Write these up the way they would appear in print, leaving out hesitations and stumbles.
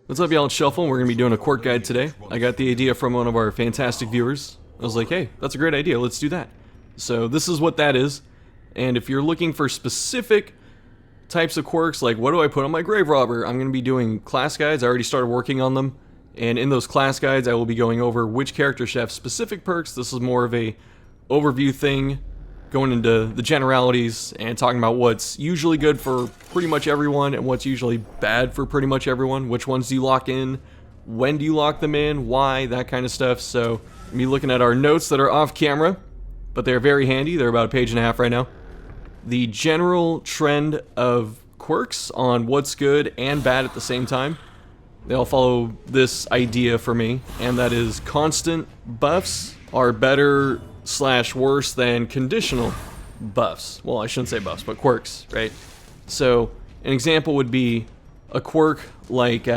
What's up, y'all? It's Shuffle. We're going to be doing a quirk guide today. I got the idea from one of our fantastic viewers. I was like, hey, that's a great idea. Let's do that. So this is what that is. And if you're looking for specific types of quirks, like what do I put on my grave robber, I'm going to be doing class guides. I already started working on them. And in those class guides, I will be going over which characters should have specific perks. This is more of a overview thing, going into the generalities and talking about what's usually good for pretty much everyone and what's usually bad for pretty much everyone. Which ones do you lock in? When do you lock them in? Why? That kind of stuff. So, me looking at our notes that are off camera, but they're very handy. They're about a page and a half right now. The general trend of quirks on what's good and bad at the same time. They all follow this idea for me, and that is constant buffs are better / worse than conditional buffs. Well, I shouldn't say buffs, but quirks, right? So, an example would be a quirk like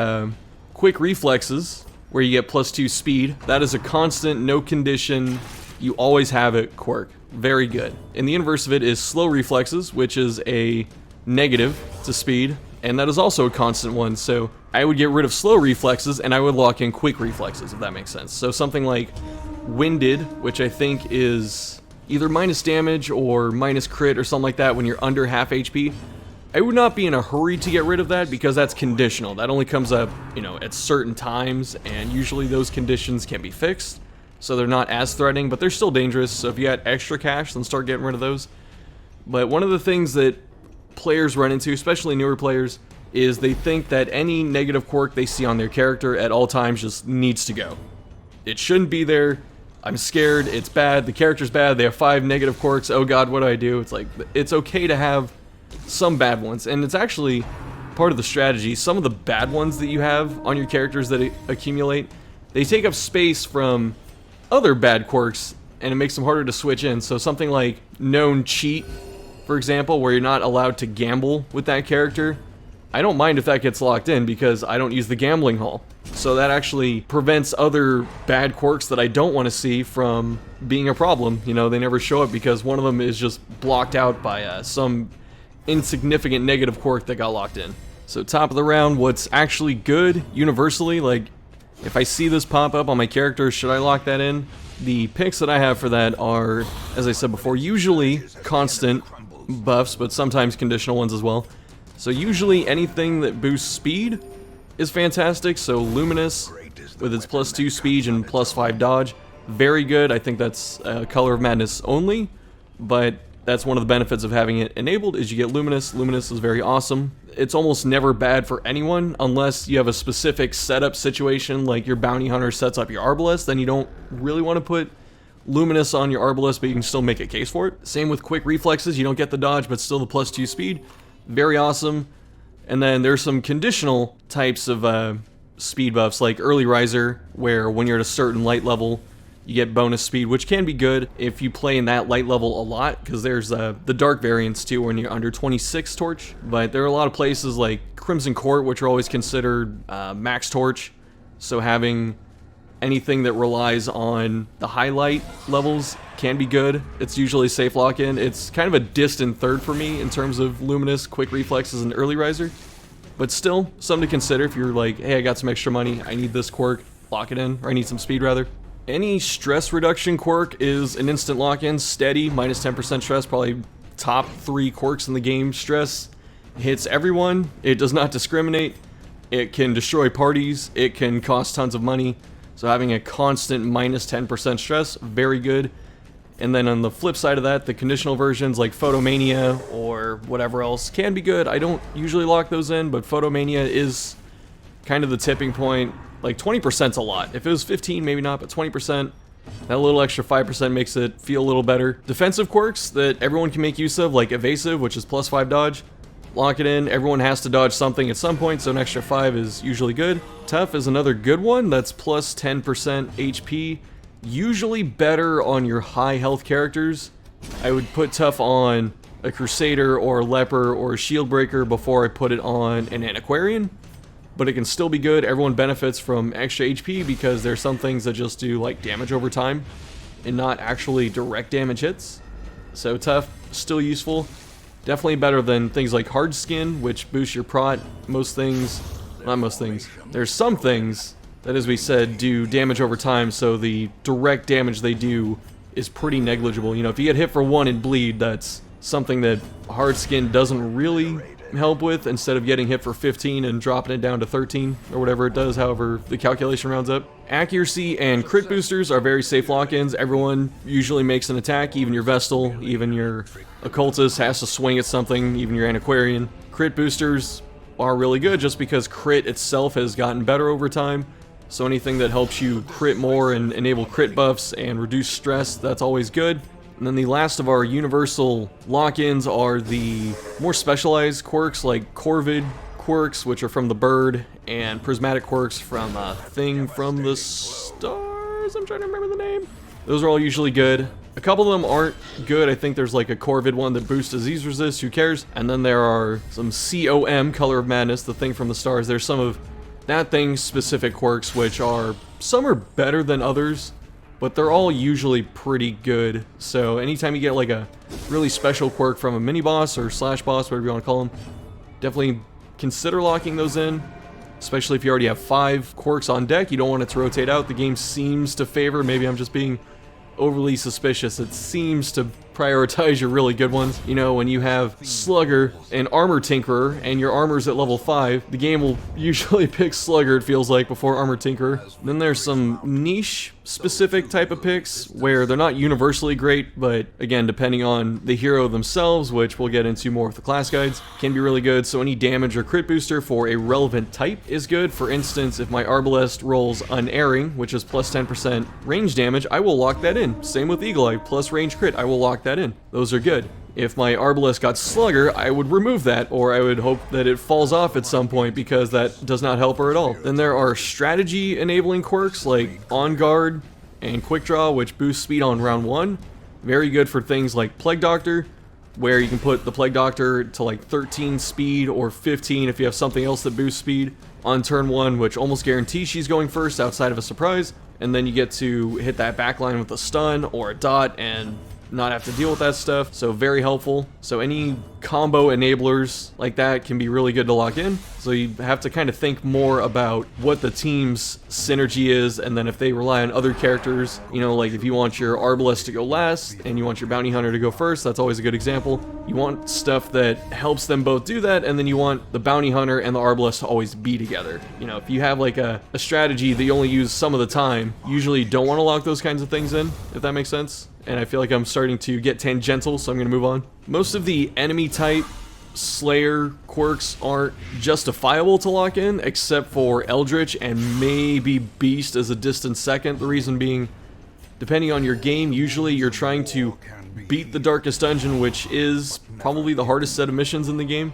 quick reflexes, where you get +2 speed. That is a constant, no condition, you always have it quirk. Very good. And the inverse of it is slow reflexes, which is a negative to speed, and that is also a constant one. So I would get rid of slow reflexes and I would lock in quick reflexes, if that makes sense. So something like winded, which I think is either minus damage or minus crit or something like that when you're under half HP. I would not be in a hurry to get rid of that because that's conditional. That only comes up, at certain times, and usually those conditions can be fixed. So they're not as threatening, but they're still dangerous. So if you got extra cash, then start getting rid of those. But one of the things that players run into, especially newer players, is they think that any negative quirk they see on their character at all times just needs to go. It shouldn't be there. I'm scared. It's bad. The character's bad. They have 5 negative quirks. Oh god, what do I do? It's like, it's okay to have some bad ones. And it's actually part of the strategy. Some of the bad ones that you have on your characters that accumulate, they take up space from other bad quirks, and it makes them harder to switch in. So something like known cheat, for example, where you're not allowed to gamble with that character, I don't mind if that gets locked in because I don't use the gambling hall. So that actually prevents other bad quirks that I don't want to see from being a problem. They never show up because one of them is just blocked out by some insignificant negative quirk that got locked in. So top of the round, what's actually good universally, like if I see this pop up on my character, should I lock that in? The picks that I have for that are, as I said before, usually constant buffs, but sometimes conditional ones as well. So usually anything that boosts speed is fantastic. So Luminous with its +2 speed and +5 dodge, very good. I think that's Color of Madness only, but that's one of the benefits of having it enabled is you get Luminous. Luminous is very awesome. It's almost never bad for anyone unless you have a specific setup situation, like your bounty hunter sets up your Arbalest, then you don't really want to put Luminous on your Arbalest, but you can still make a case for it. Same with quick reflexes, you don't get the dodge, but still the +2 speed. Very awesome. And then there's some conditional types of speed buffs, like Early Riser, where when you're at a certain light level, you get bonus speed, which can be good if you play in that light level a lot, because there's the dark variants too when you're under 26 torch. But there are a lot of places like Crimson Court, which are always considered max torch, so having anything that relies on the highlight levels can be good. It's usually safe lock-in. It's kind of a distant third for me in terms of Luminous, Quick Reflexes, and Early Riser. But still, something to consider if you're like, hey, I got some extra money, I need this quirk, lock it in, or I need some speed rather. Any stress reduction quirk is an instant lock-in. Steady, -10% stress, probably top 3 quirks in the game. Stress hits everyone. It does not discriminate. It can destroy parties. It can cost tons of money. So having a constant -10% stress, very good. And then on the flip side of that, the conditional versions like Photomania or whatever else can be good. I don't usually lock those in, but Photomania is kind of the tipping point. Like 20%'s a lot. If it was 15, maybe not, but 20%, that little extra 5% makes it feel a little better. Defensive quirks that everyone can make use of, like Evasive, which is +5 dodge. Lock it in. Everyone has to dodge something at some point, so an extra 5 is usually good. Tough is another good one. That's +10% HP. Usually better on your high health characters. I would put Tough on a Crusader or a Leper or a Shield Breaker before I put it on an Antiquarian. But it can still be good. Everyone benefits from extra HP because there's some things that just do like damage over time and not actually direct damage hits. So Tough, still useful. Definitely better than things like Hard Skin, which boosts your prot. Most things not most things. There's some things that, as we said, do damage over time, so the direct damage they do is pretty negligible. You know, if you get hit for 1 and bleed, that's something that hard skin doesn't really help with, instead of getting hit for 15 and dropping it down to 13 or whatever it does, however the calculation rounds up. Accuracy and crit boosters are very safe lock-ins. Everyone usually makes an attack, even your Vestal, even your Occultist has to swing at something, even your Antiquarian. Crit boosters are really good just because crit itself has gotten better over time. So anything that helps you crit more and enable crit buffs and reduce stress, that's always good. And then the last of our universal lock-ins are the more specialized quirks, like Corvid quirks, which are from the bird, and prismatic quirks from a thing from the stars. I'm trying to remember the name. Those are all usually good. A couple of them aren't good. I think there's like a Corvid one that boosts disease resist, who cares? And then there are some COM, Color of Madness, the thing from the stars. There's some of that thing's specific quirks, which are, some are better than others, but they're all usually pretty good. So anytime you get like a really special quirk from a mini boss or slash boss, whatever you want to call them, definitely consider locking those in. Especially if you already have 5 quirks on deck, you don't want it to rotate out. The game seems to favor, maybe I'm just being overly suspicious, it seems to prioritize your really good ones. You know, when you have Slugger and Armor Tinkerer and your armor's at level 5, the game will usually pick Slugger, it feels like, before Armor Tinkerer. Then there's some niche specific type of picks where they're not universally great, but again, depending on the hero themselves, which we'll get into more with the class guides, can be really good. So any damage or crit booster for a relevant type is good. For instance, if my Arbalest rolls Unerring, which is plus 10% range damage, I will lock that in. Same with Eagle Eye, plus range crit, I will lock that in. Those are good. If my Arbalest got Slugger, I would remove that, or I would hope that it falls off at some point, because that does not help her at all. Then there are strategy enabling quirks like On Guard and Quick Draw, which boost speed on round 1. Very good for things like Plague Doctor, where you can put the Plague Doctor to like 13 speed or 15 if you have something else that boosts speed on turn 1, which almost guarantees she's going first outside of a surprise. And then you get to hit that backline with a stun or a dot and not have to deal with that stuff, so very helpful. So any combo enablers like that can be really good to lock in. So you have to kind of think more about what the team's synergy is, and then if they rely on other characters, you know, like if you want your Arbalest to go last and you want your Bounty Hunter to go first, that's always a good example. You want stuff that helps them both do that, and then you want the Bounty Hunter and the Arbalest to always be together. You know, if you have like a strategy that you only use some of the time, you usually don't want to lock those kinds of things in, if that makes sense. And I feel like I'm starting to get tangential, so I'm going to move on. Most of the enemy type Slayer quirks aren't justifiable to lock in, except for Eldritch and maybe Beast as a distant second. The reason being, depending on your game, usually you're trying to beat the Darkest Dungeon, which is probably the hardest set of missions in the game.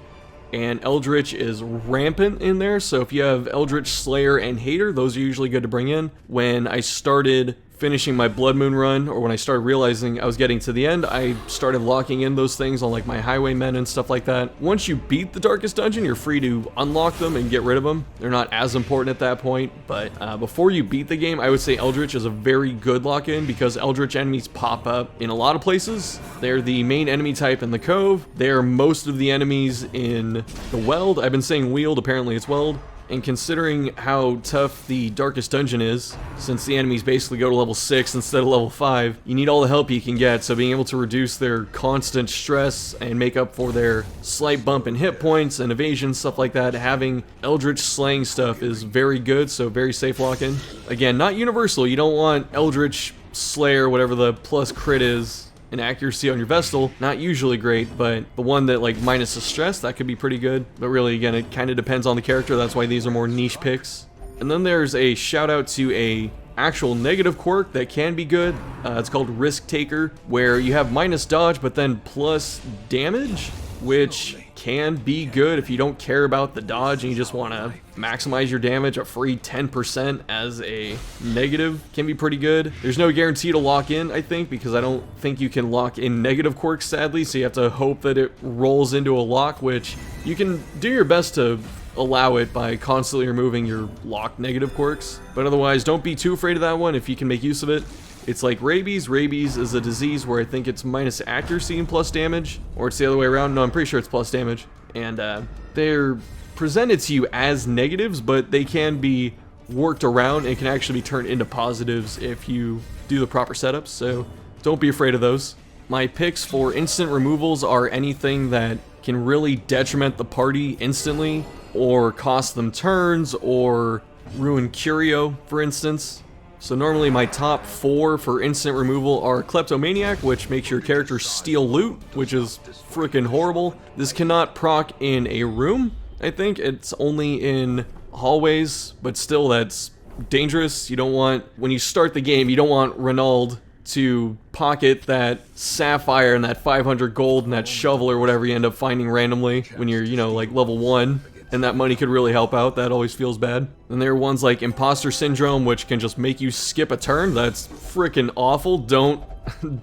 And Eldritch is rampant in there, so if you have Eldritch, Slayer, and Hater, those are usually good to bring in. When I started finishing my Blood Moon run, or when I started realizing I was getting to the end, I started locking in those things on like my Highwaymen and stuff like that. Once you beat the Darkest Dungeon, you're free to unlock them and get rid of them. They're not as important at that point, but before you beat the game, I would say Eldritch is a very good lock-in, because Eldritch enemies pop up in a lot of places. They're the main enemy type in the Cove. They're most of the enemies in the Weld. I've been saying Weald, apparently it's Weld. And considering how tough the Darkest Dungeon is, since the enemies basically go to level 6 instead of level 5, you need all the help you can get, so being able to reduce their constant stress and make up for their slight bump in hit points and evasion, stuff like that, having Eldritch slaying stuff is very good, so very safe lock-in. Again, not universal, you don't want Eldritch Slayer, whatever the plus crit is, and accuracy on your Vestal, not usually great, but the one that like minus the stress, that could be pretty good. But really, again, it kind of depends on the character, that's why these are more niche picks. And then there's a shout out to a actual negative quirk that can be good. It's called Risk Taker, where you have minus dodge but then plus damage, which can be good if you don't care about the dodge and you just want to maximize your damage. A free 10% as a negative can be pretty good. There's no guarantee to lock in, I think, because I don't think you can lock in negative quirks, sadly, so you have to hope that it rolls into a lock, which you can do your best to allow it by constantly removing your locked negative quirks. But otherwise, don't be too afraid of that one if you can make use of it. It's like rabies. Rabies is a disease where I think it's minus accuracy and plus damage, or it's the other way around. No, I'm pretty sure it's plus damage. And they're presented to you as negatives, but they can be worked around and can actually be turned into positives if you do the proper setups, so don't be afraid of those. My picks for instant removals are anything that can really detriment the party instantly, or cost them turns, or ruin Curio, for instance. So normally my top 4 for instant removal are Kleptomaniac, which makes your character steal loot, which is freaking horrible. This cannot proc in a room, I think. It's only in hallways, but still that's dangerous. You don't want, when you start the game, you don't want Renauld to pocket that sapphire and that 500 gold and that shovel or whatever you end up finding randomly when you're, you know, like level 1. And that money could really help out. That always feels bad. Then there are ones like Imposter Syndrome, which can just make you skip a turn. That's freaking awful. Don't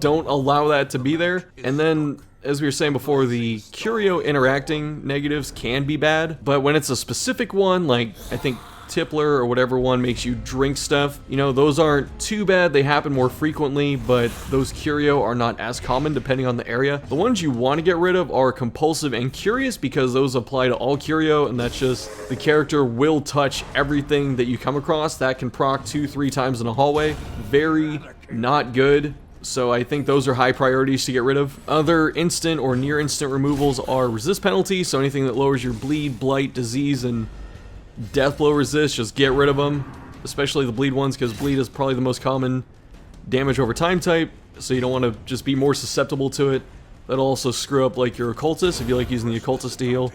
allow that to be there. And then, as we were saying before, the Curio interacting negatives can be bad, but when it's a specific one, like I think Tippler or whatever one makes you drink stuff, you know, those aren't too bad. They happen more frequently, but those Curio are not as common depending on the area. The ones you want to get rid of are Compulsive and Curious, because those apply to all Curio, and that's just the character will touch everything that you come across. That can proc 2-3 times in a hallway. Very not good. So I think those are high priorities to get rid of. Other instant or near instant removals are resist penalty, so anything that lowers your bleed, blight, disease, and death blow resist, just get rid of them, especially the bleed ones, because bleed is probably the most common damage over time type, so you don't want to just be more susceptible to it. That'll also screw up like your occultist if you like using the occultist to heal.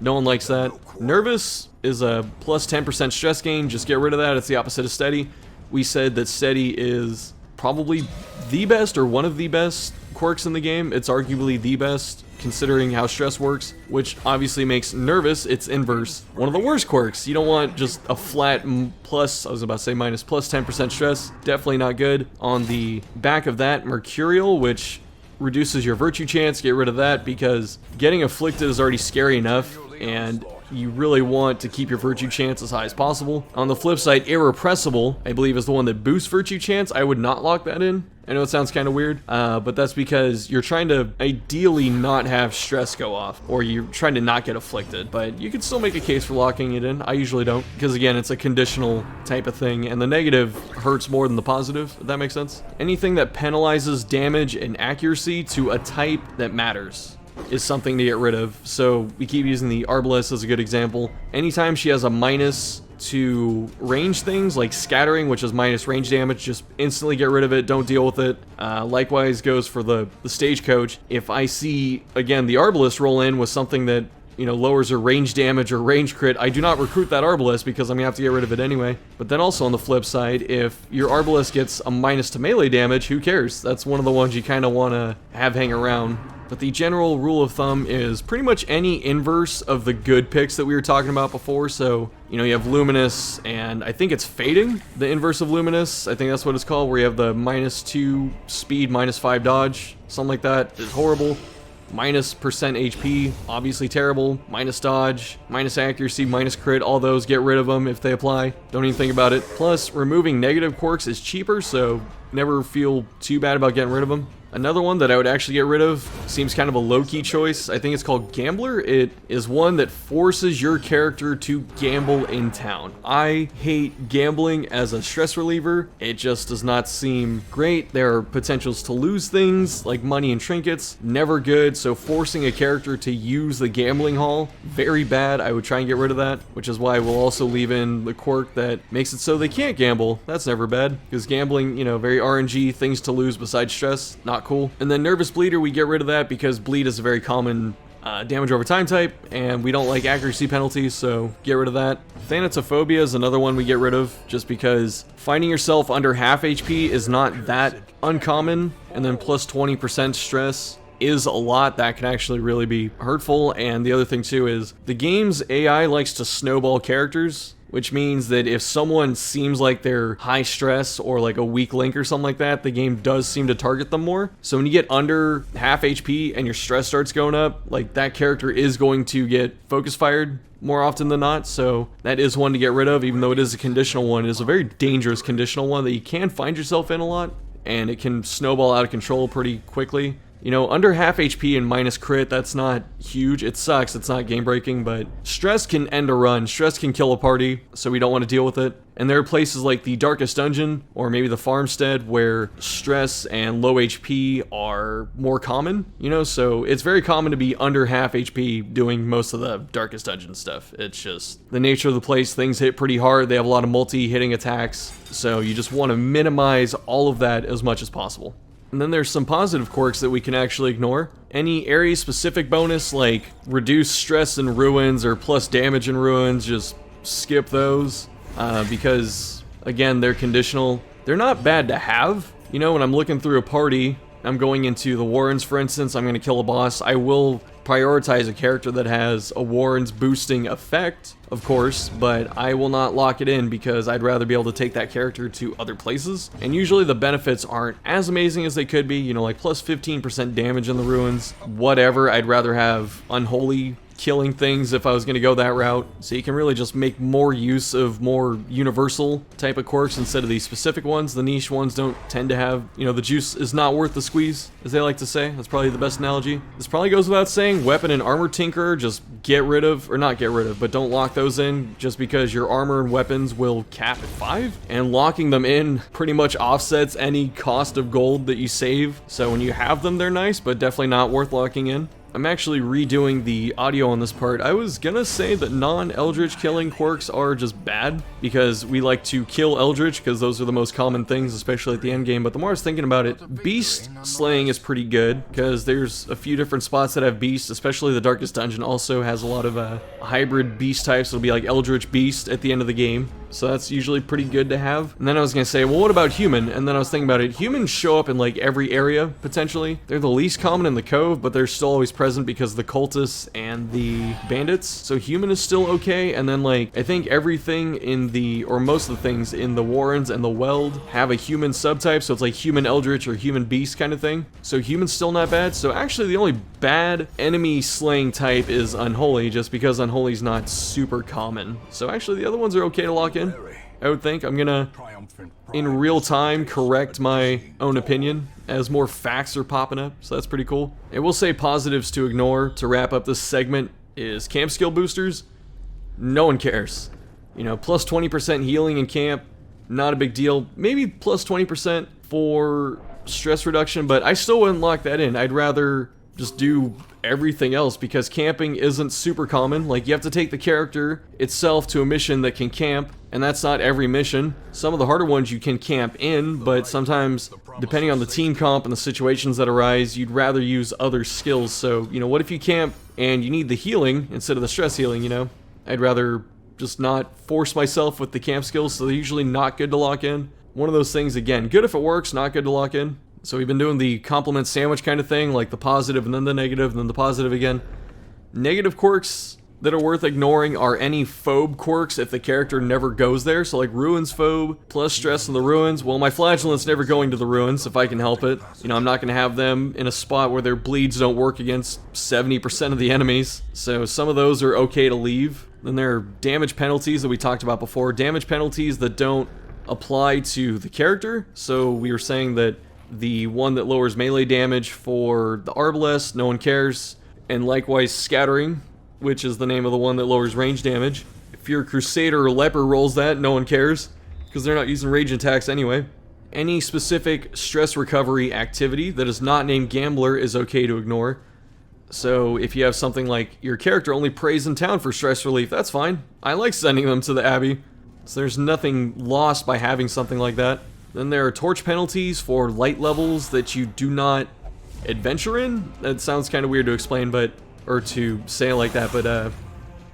No one likes that. Nervous is a plus 10% stress gain, just get rid of that. It's the opposite of steady. We said that steady is probably the best or one of the best quirks in the game. It's arguably the best considering how stress works, which obviously makes nervous its inverse one of the worst quirks. You don't want just a flat plus, I was about to say minus, plus 10% stress. Definitely not good. On the back of that, Mercurial, which reduces your virtue chance, get rid of that, because getting afflicted is already scary enough, and you really want to keep your virtue chance as high as possible. On the flip side, Irrepressible, I believe, is the one that boosts virtue chance. I would not lock that in. I know it sounds kind of weird, but that's because you're trying to ideally not have stress go off, or you're trying to not get afflicted, but you can still make a case for locking it in. I usually don't, because again, it's a conditional type of thing, and the negative hurts more than the positive, if that makes sense. Anything that penalizes damage and accuracy to a type that matters is something to get rid of. So we keep using the Arbalest as a good example. Anytime she has a minus to range things like scattering, which is minus range damage, just instantly get rid of it. Don't deal with it. Likewise goes for the stagecoach. If I see, again, the Arbalest roll in with something that, you know, lowers her range damage or range crit, I do not recruit that Arbalest because I'm gonna have to get rid of it anyway. But then also on the flip side, if your Arbalest gets a minus to melee damage, who cares? That's one of the ones you kind of want to have hang around. But the general rule of thumb is pretty much any inverse of the good picks that we were talking about before. So, you know, you have Luminous, and I think it's Fading, the inverse of Luminous. I think that's what it's called, where you have the -2 speed, -5 dodge, something like that. It's horrible. Minus percent HP, obviously terrible. Minus dodge, minus accuracy, minus crit, all those, get rid of them if they apply. Don't even think about it. Plus, removing negative quirks is cheaper, so never feel too bad about getting rid of them. Another one that I would actually get rid of seems kind of a low-key choice. I think it's called Gambler. It is one that forces your character to gamble in town. I hate gambling as a stress reliever. It just does not seem great. There are potentials to lose things like money and trinkets. Never good. So forcing a character to use the gambling hall, very bad. I would try and get rid of that, which is why we'll also leave in the quirk that makes it so they can't gamble. That's never bad, because gambling, you know, very RNG, things to lose besides stress, not cool. And then Nervous Bleeder, we get rid of that because bleed is a very common damage over time type, and we don't like accuracy penalties, so get rid of that. Thanatophobia is another one we get rid of, just because finding yourself under half HP is not that uncommon, and then plus 20% stress is a lot. That can actually really be hurtful. And the other thing too is the game's AI likes to snowball characters, which means that if someone seems like they're high stress or like a weak link or something like that, the game does seem to target them more. So when you get under half HP and your stress starts going up, like that character is going to get focus fired more often than not. So that is one to get rid of, even though it is a conditional one. It is a very dangerous conditional one that you can find yourself in a lot, and it can snowball out of control pretty quickly. You know, under half HP and minus crit, that's not huge. It sucks, it's not game breaking, but stress can end a run. Stress can kill a party, so we don't want to deal with it. And there are places like the Darkest Dungeon, or maybe the Farmstead, where stress and low HP are more common, you know? So it's very common to be under half HP doing most of the Darkest Dungeon stuff. It's just the nature of the place. Things hit pretty hard. They have a lot of multi-hitting attacks, so you just want to minimize all of that as much as possible. And then there's some positive quirks that we can actually ignore. Any area-specific bonus, like reduce stress in ruins or plus damage in ruins, just skip those. Because, again, they're conditional. They're not bad to have. You know, when I'm looking through a party, I'm going into the Warrens, for instance, I'm going to kill a boss. I will prioritize a character that has a Warrens boosting effect, of course, but I will not lock it in because I'd rather be able to take that character to other places. And usually the benefits aren't as amazing as they could be, you know, like plus 15% damage in the ruins, whatever. I'd rather have unholy killing things if I was going to go that route. So you can really just make more use of more universal type of quirks instead of these specific ones. The niche ones don't tend to have, you know, the juice is not worth the squeeze, as they like to say. That's probably the best analogy. This probably goes without saying, weapon and armor tinkerer, just get rid of, or not get rid of, but don't lock those in just because your armor and weapons will cap at 5. And locking them in pretty much offsets any cost of gold that you save. So when you have them, they're nice, but definitely not worth locking in. I'm actually redoing the audio on this part. I was gonna say that non-Eldritch killing quirks are just bad because we like to kill Eldritch because those are the most common things, especially at the end game. But the more I was thinking about it, beast slaying is pretty good because there's a few different spots that have beasts, especially the Darkest Dungeon also has a lot of hybrid beast types. It'll be like Eldritch Beast at the end of the game. So that's usually pretty good to have. And then I was gonna say, well, what about human? And then I was thinking about it. Humans show up in like every area, potentially. They're the least common in the Cove, but they're still always present because of the cultists and the bandits. So human is still okay. And then like, I think everything in the, or most of the things in the Warrens and the Weld have a human subtype. So it's like human Eldritch or human beast kind of thing. So human's still not bad. So actually the only bad enemy slaying type is unholy, just because unholy's not super common. So actually the other ones are okay to lock in. I would think. I'm gonna, in real time, correct my own opinion as more facts are popping up, so that's pretty cool. I will say positives to ignore to wrap up this segment is camp skill boosters. No one cares. You know, plus 20% healing in camp, not a big deal. Maybe plus 20% for stress reduction, but I still wouldn't lock that in. I'd rather just do everything else because camping isn't super common. Like, you have to take the character itself to a mission that can camp, and that's not every mission. Some of the harder ones you can camp in, but sometimes, depending on the team comp and the situations that arise, you'd rather use other skills. So, you know, what if you camp and you need the healing instead of the stress healing, you know? I'd rather just not force myself with the camp skills, so they're usually not good to lock in. One of those things, again, good if it works, not good to lock in. So we've been doing the compliment sandwich kind of thing, like the positive and then the negative and then the positive again. Negative quirks that are worth ignoring are any phobe quirks if the character never goes there. So like ruins phobe, plus stress in the ruins. Well, my flagellant's never going to the ruins if I can help it. You know, I'm not going to have them in a spot where their bleeds don't work against 70% of the enemies. So some of those are okay to leave. Then there are damage penalties that we talked about before. Damage penalties that don't apply to the character. So we were saying that the one that lowers melee damage for the Arbalest, no one cares. And likewise Scattering, which is the name of the one that lowers range damage. If your Crusader or Leper rolls that, no one cares, because they're not using range attacks anyway. Any specific stress recovery activity that is not named Gambler is okay to ignore. So if you have something like your character only prays in town for stress relief, that's fine. I like sending them to the Abbey. So there's nothing lost by having something like that. Then there are torch penalties for light levels that you do not adventure in. That sounds kind of weird to explain, but, or to say it like that, but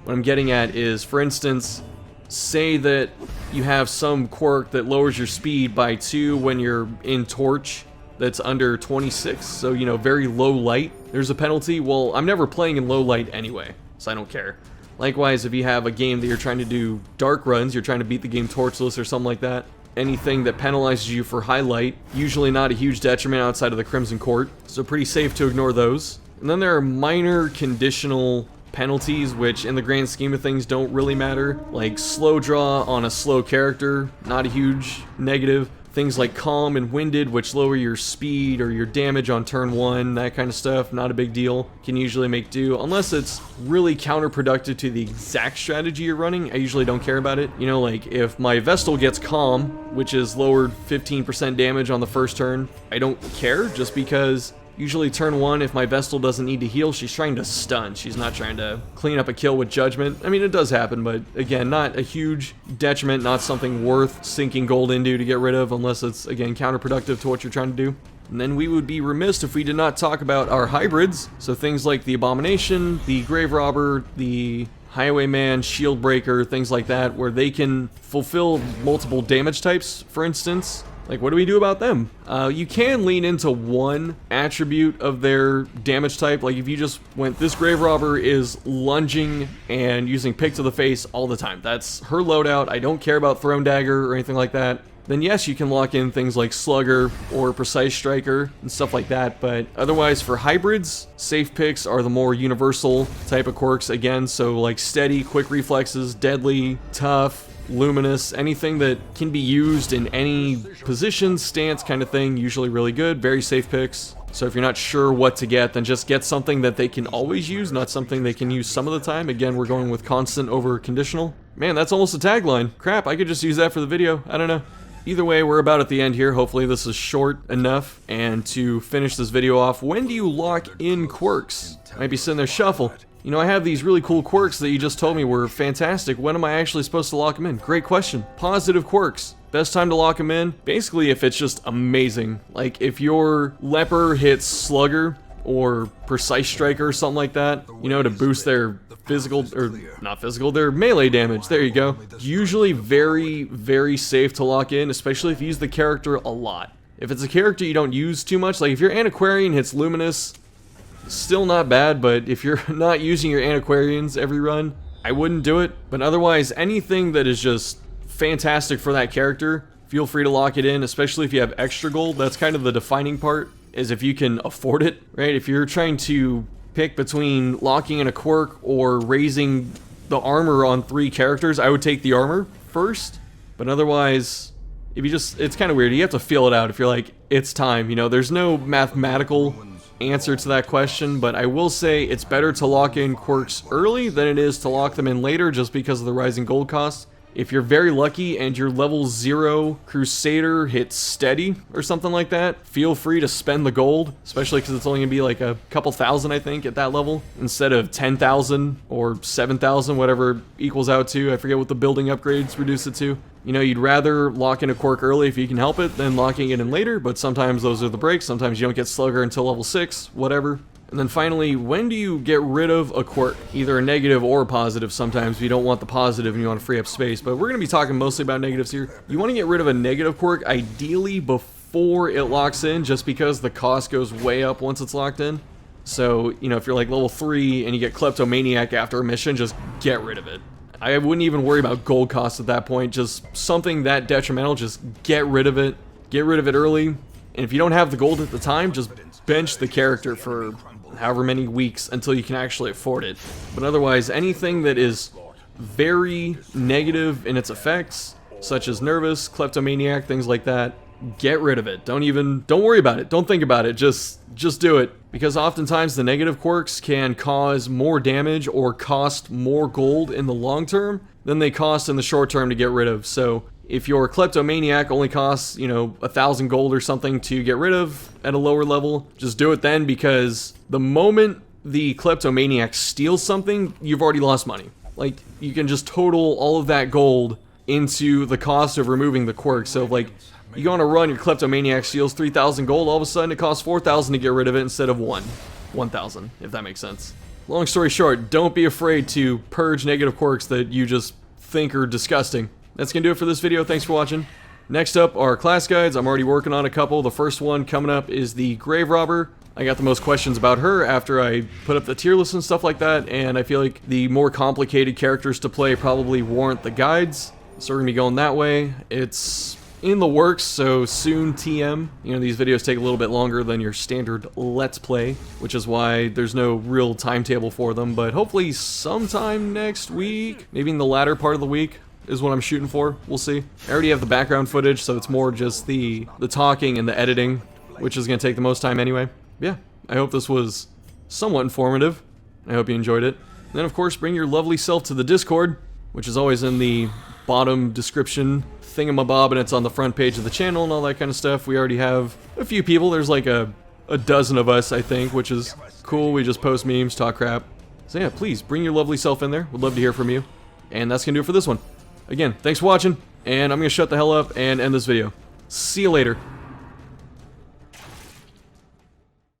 what I'm getting at is, for instance, say that you have some quirk that lowers your speed by 2 when you're in torch that's under 26, so, you know, very low light. There's a penalty. Well, I'm never playing in low light anyway, so I don't care. Likewise, if you have a game that you're trying to do dark runs, you're trying to beat the game torchless or something like that, anything that penalizes you for highlight, usually not a huge detriment outside of the Crimson Court, so pretty safe to ignore those. And then there are minor conditional penalties, which in the grand scheme of things don't really matter, like slow draw on a slow character, not a huge negative. Things like Calm and Winded, which lower your speed or your damage on turn 1, that kind of stuff, not a big deal. Can usually make do, unless it's really counterproductive to the exact strategy you're running. I usually don't care about it. You know, like if my Vestal gets Calm, which is lowered 15% damage on the first turn, I don't care, just because usually turn 1, if my Vestal doesn't need to heal, she's trying to stun. She's not trying to clean up a kill with Judgment. I mean, it does happen, but again, not a huge detriment, not something worth sinking gold into to get rid of, unless it's, again, counterproductive to what you're trying to do. And then we would be remiss if we did not talk about our hybrids. So things like the Abomination, the Grave Robber, the Highwayman, Shield Breaker, things like that, where they can fulfill multiple damage types, for instance. Like, what do we do about them? You can lean into one attribute of their damage type. Like, if you just went, this Grave Robber is lunging and using Pick to the face all the time. That's her loadout. I don't care about Throne Dagger or anything like that. Then yes, you can lock in things like Slugger or Precise Striker and stuff like that. But otherwise, for hybrids, safe picks are the more universal type of quirks. Again, so like Steady, Quick Reflexes, Deadly, Tough, Luminous, anything that can be used in any position, stance kind of thing, usually really good, very safe picks. So if you're not sure what to get, then just get something that they can always use, not something they can use some of the time. Again, we're going with constant over conditional. Man, that's almost a tagline. Crap, I could just use that for the video. I don't know. Either way, we're about at the end here. Hopefully this is short enough. And to finish this video off, when do you lock in quirks? Might be sitting there, Shuffle. You know, I have these really cool quirks that you just told me were fantastic. When am I actually supposed to lock them in? Great question. Positive quirks. Best time to lock them in? Basically, if it's just amazing. Like, if your Leper hits Slugger or Precise Striker or something like that, you know, to boost their physical, or not physical, their melee damage. There you go. Usually very, very safe to lock in, especially if you use the character a lot. If it's a character you don't use too much, like if your Antiquarian hits Luminous, still not bad, but if you're not using your Antiquarians every run, I wouldn't do it. But otherwise, anything that is just fantastic for that character, feel free to lock it in, especially if you have extra gold. That's kind of the defining part, is if you can afford it, right? If you're trying to pick between locking in a quirk or raising the armor on 3 characters, I would take the armor first. But otherwise, if you just, it's kind of weird. You have to feel it out if you're like, it's time. You know, there's no mathematical answer to that question, but I will say it's better to lock in quirks early than it is to lock them in later, just because of the rising gold cost. If you're very lucky and your level 0 Crusader hits Steady or something like that, feel free to spend the gold, especially because it's only going to be like a couple thousand, I think, at that level, instead of 10,000 or 7,000, whatever it equals out to. I forget what the building upgrades reduce it to. You know, you'd rather lock in a quirk early if you can help it than locking it in later, but sometimes those are the breaks. Sometimes you don't get Slugger until level 6, whatever. And then finally, when do you get rid of a quirk? Either a negative or a positive. Sometimes you don't want the positive and you want to free up space, but we're going to be talking mostly about negatives here. You want to get rid of a negative quirk, ideally before it locks in, just because the cost goes way up once it's locked in. So, you know, if you're like level 3 and you get Kleptomaniac after a mission, just get rid of it. I wouldn't even worry about gold costs at that point. Just something that detrimental, just get rid of it. Get rid of it early. And if you don't have the gold at the time, just bench the character for however many weeks until you can actually afford it. But otherwise, anything that is very negative in its effects, such as Nervous, Kleptomaniac, things like that, get rid of it. Don't worry about it. Don't think about it. Just do it. Because oftentimes the negative quirks can cause more damage or cost more gold in the long term than they cost in the short term to get rid of. So if your Kleptomaniac only costs, you know, 1,000 gold or something to get rid of at a lower level, just do it then, because the moment the Kleptomaniac steals something, you've already lost money. Like, you can just total all of that gold into the cost of removing the quirk. So, like, you go on a run, your Kleptomaniac steals 3,000 gold, all of a sudden it costs 4,000 to get rid of it instead of 1,000, if that makes sense. Long story short, don't be afraid to purge negative quirks that you just think are disgusting. That's going to do it for this video. Thanks for watching. Next up are class guides. I'm already working on a couple. The first one coming up is the Grave Robber. I got the most questions about her after I put up the tier list and stuff like that, and I feel like the more complicated characters to play probably warrant the guides. So we're going to be going that way. It's in the works, so soon TM. You know, these videos take a little bit longer than your standard Let's Play, which is why there's no real timetable for them, but hopefully sometime next week, maybe in the latter part of the week, is what I'm shooting for. We'll see. I already have the background footage, so it's more just the talking and the editing, which is going to take the most time anyway. Yeah, I hope this was somewhat informative. I hope you enjoyed it. And then, of course, bring your lovely self to the Discord, which is always in the bottom description thingamabob, and it's on the front page of the channel and all that kind of stuff. We already have a few people. There's like a dozen of us, I think, which is cool. We just post memes, talk crap. So yeah, please bring your lovely self in there. Would love to hear from you. And that's gonna do it for this one. Again, thanks for watching, and I'm gonna shut the hell up and end this video. See you later.